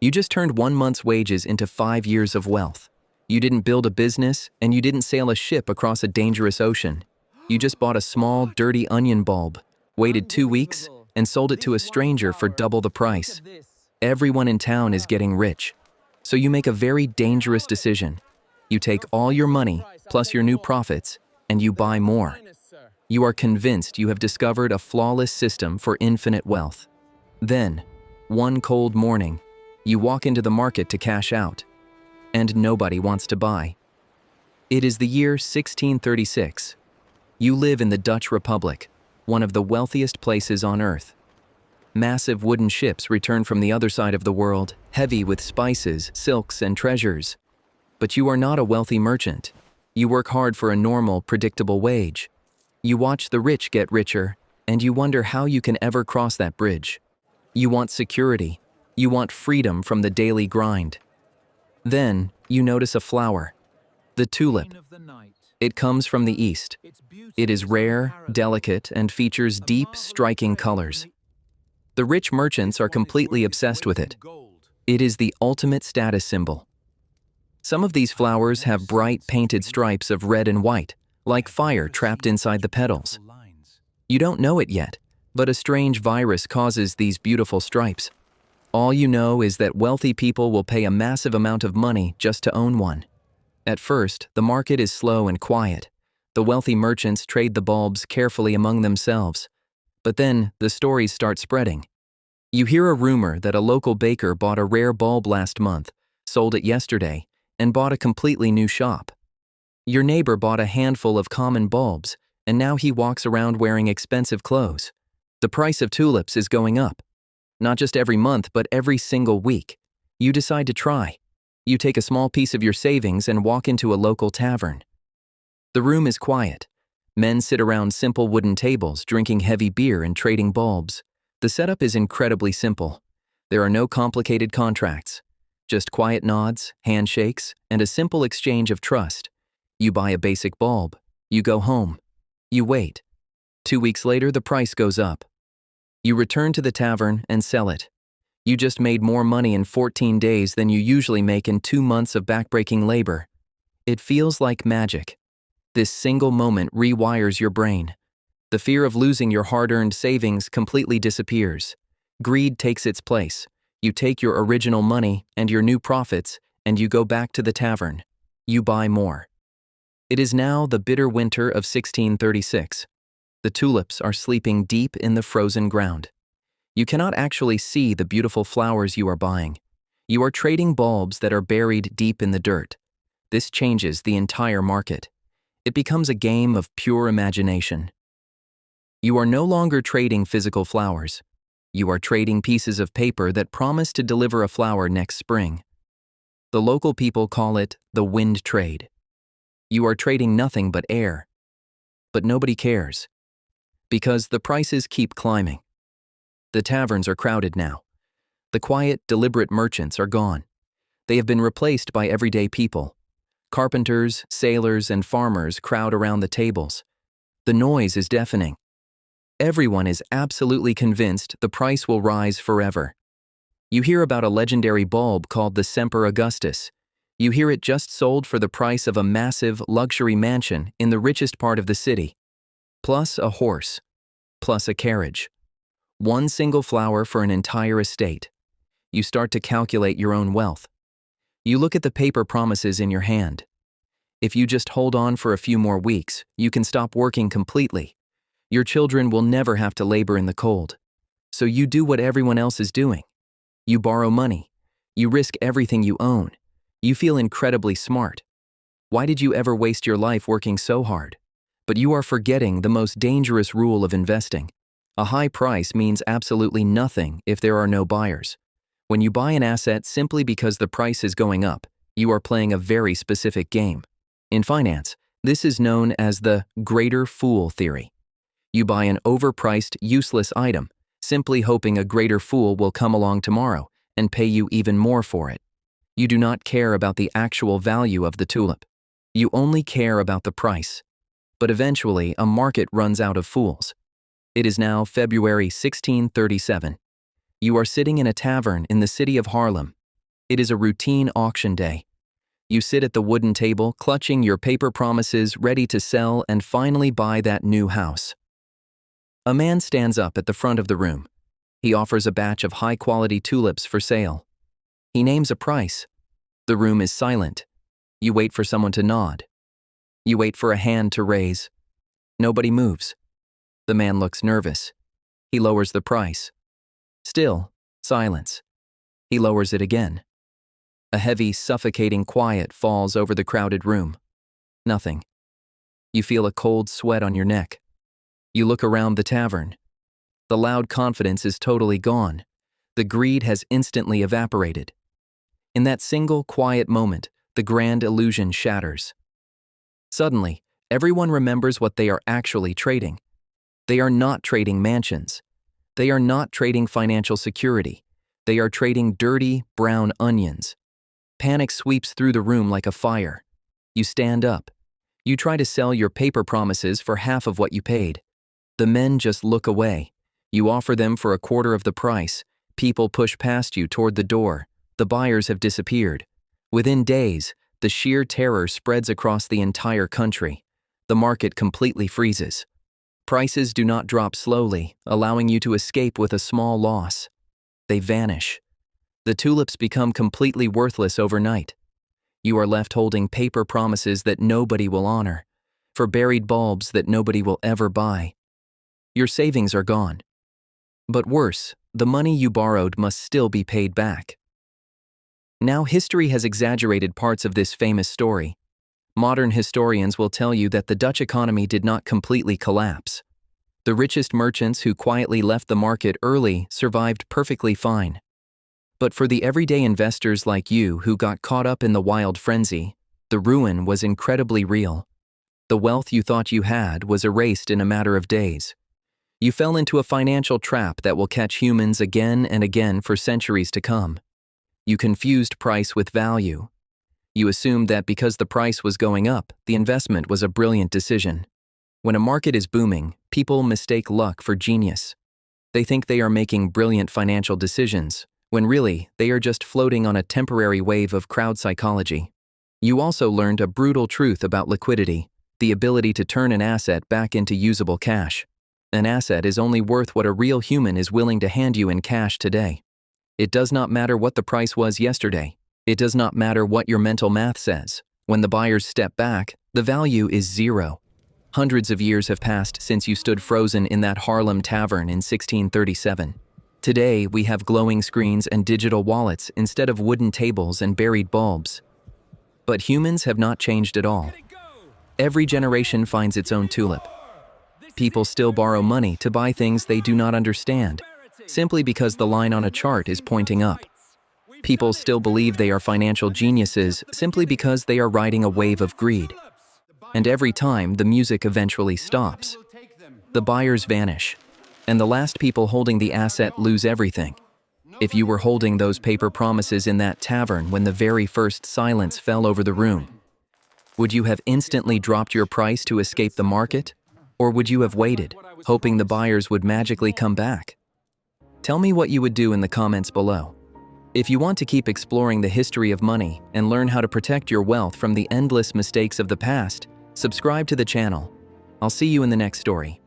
You just turned 1 month's wages into 5 years of wealth. You didn't build a business, and you didn't sail a ship across a dangerous ocean. You just bought a small, dirty onion bulb, waited 2 weeks, and sold it to a stranger for double the price. Everyone in town is getting rich. So you make a very dangerous decision. You take all your money, plus your new profits, and you buy more. You are convinced you have discovered a flawless system for infinite wealth. Then, one cold morning, you walk into the market to cash out, and nobody wants to buy. It is the year 1636. You live in the Dutch Republic, one of the wealthiest places on earth. Massive wooden ships return from the other side of the world, heavy with spices, silks, and treasures. But you are not a wealthy merchant. You work hard for a normal, predictable wage. You watch the rich get richer, and you wonder how you can ever cross that bridge. You want security. You want freedom from the daily grind. Then, you notice a flower, the tulip. It comes from the east. It is rare, delicate, and features deep, striking colors. The rich merchants are completely obsessed with it. It is the ultimate status symbol. Some of these flowers have bright, painted stripes of red and white, like fire trapped inside the petals. You don't know it yet, but a strange virus causes these beautiful stripes. All you know is that wealthy people will pay a massive amount of money just to own one. At first, the market is slow and quiet. The wealthy merchants trade the bulbs carefully among themselves. But then, the stories start spreading. You hear a rumor that a local baker bought a rare bulb last month, sold it yesterday, and bought a completely new shop. Your neighbor bought a handful of common bulbs, and now he walks around wearing expensive clothes. The price of tulips is going up. Not just every month, but every single week. You decide to try. You take a small piece of your savings and walk into a local tavern. The room is quiet. Men sit around simple wooden tables, drinking heavy beer and trading bulbs. The setup is incredibly simple. There are no complicated contracts. Just quiet nods, handshakes, and a simple exchange of trust. You buy a basic bulb. You go home. You wait. 2 weeks later, the price goes up. You return to the tavern and sell it. You just made more money in 14 days than you usually make in 2 months of backbreaking labor. It feels like magic. This single moment rewires your brain. The fear of losing your hard-earned savings completely disappears. Greed takes its place. You take your original money and your new profits, and you go back to the tavern. You buy more. It is now the bitter winter of 1636. The tulips are sleeping deep in the frozen ground. You cannot actually see the beautiful flowers you are buying. You are trading bulbs that are buried deep in the dirt. This changes the entire market. It becomes a game of pure imagination. You are no longer trading physical flowers. You are trading pieces of paper that promise to deliver a flower next spring. The local people call it the wind trade. You are trading nothing but air. But nobody cares. Because the prices keep climbing. The taverns are crowded now. The quiet, deliberate merchants are gone. They have been replaced by everyday people. Carpenters, sailors, and farmers crowd around the tables. The noise is deafening. Everyone is absolutely convinced the price will rise forever. You hear about a legendary bulb called the Semper Augustus. You hear it just sold for the price of a massive luxury mansion in the richest part of the city. Plus a horse. Plus a carriage. One single flower for an entire estate. You start to calculate your own wealth. You look at the paper promises in your hand. If you just hold on for a few more weeks, you can stop working completely. Your children will never have to labor in the cold. So you do what everyone else is doing. You borrow money. You risk everything you own. You feel incredibly smart. Why did you ever waste your life working so hard? But you are forgetting the most dangerous rule of investing. A high price means absolutely nothing if there are no buyers. When you buy an asset simply because the price is going up, you are playing a very specific game. In finance, this is known as the greater fool theory. You buy an overpriced, useless item, simply hoping a greater fool will come along tomorrow and pay you even more for it. You do not care about the actual value of the tulip. You only care about the price. But eventually, a market runs out of fools. It is now February 1637. You are sitting in a tavern in the city of Haarlem. It is a routine auction day. You sit at the wooden table, clutching your paper promises, ready to sell and finally buy that new house. A man stands up at the front of the room. He offers a batch of high-quality tulips for sale. He names a price. The room is silent. You wait for someone to nod. You wait for a hand to raise. Nobody moves. The man looks nervous. He lowers the price. Still, silence. He lowers it again. A heavy, suffocating quiet falls over the crowded room. Nothing. You feel a cold sweat on your neck. You look around the tavern. The loud confidence is totally gone. The greed has instantly evaporated. In that single, quiet moment, the grand illusion shatters. Suddenly, everyone remembers what they are actually trading. They are not trading mansions. They are not trading financial security. They are trading dirty, brown onions. Panic sweeps through the room like a fire. You stand up. You try to sell your paper promises for half of what you paid. The men just look away. You offer them for a quarter of the price. People push past you toward the door. The buyers have disappeared. Within days, the sheer terror spreads across the entire country. The market completely freezes. Prices do not drop slowly, allowing you to escape with a small loss. They vanish. The tulips become completely worthless overnight. You are left holding paper promises that nobody will honor, for buried bulbs that nobody will ever buy. Your savings are gone. But worse, the money you borrowed must still be paid back. Now history has exaggerated parts of this famous story. Modern historians will tell you that the Dutch economy did not completely collapse. The richest merchants who quietly left the market early survived perfectly fine. But for the everyday investors like you who got caught up in the wild frenzy, the ruin was incredibly real. The wealth you thought you had was erased in a matter of days. You fell into a financial trap that will catch humans again and again for centuries to come. You confused price with value. You assumed that because the price was going up, the investment was a brilliant decision. When a market is booming, people mistake luck for genius. They think they are making brilliant financial decisions, when really, they are just floating on a temporary wave of crowd psychology. You also learned a brutal truth about liquidity, the ability to turn an asset back into usable cash. An asset is only worth what a real human is willing to hand you in cash today. It does not matter what the price was yesterday. It does not matter what your mental math says. When the buyers step back, the value is zero. Hundreds of years have passed since you stood frozen in that Harlem tavern in 1637. Today, we have glowing screens and digital wallets instead of wooden tables and buried bulbs. But humans have not changed at all. Every generation finds its own tulip. People still borrow money to buy things they do not understand, simply because the line on a chart is pointing up. People still believe they are financial geniuses simply because they are riding a wave of greed. And every time, the music eventually stops. The buyers vanish, and the last people holding the asset lose everything. If you were holding those paper promises in that tavern when the very first silence fell over the room, would you have instantly dropped your price to escape the market? Or would you have waited, hoping the buyers would magically come back? Tell me what you would do in the comments below. If you want to keep exploring the history of money and learn how to protect your wealth from the endless mistakes of the past, subscribe to the channel. I'll see you in the next story.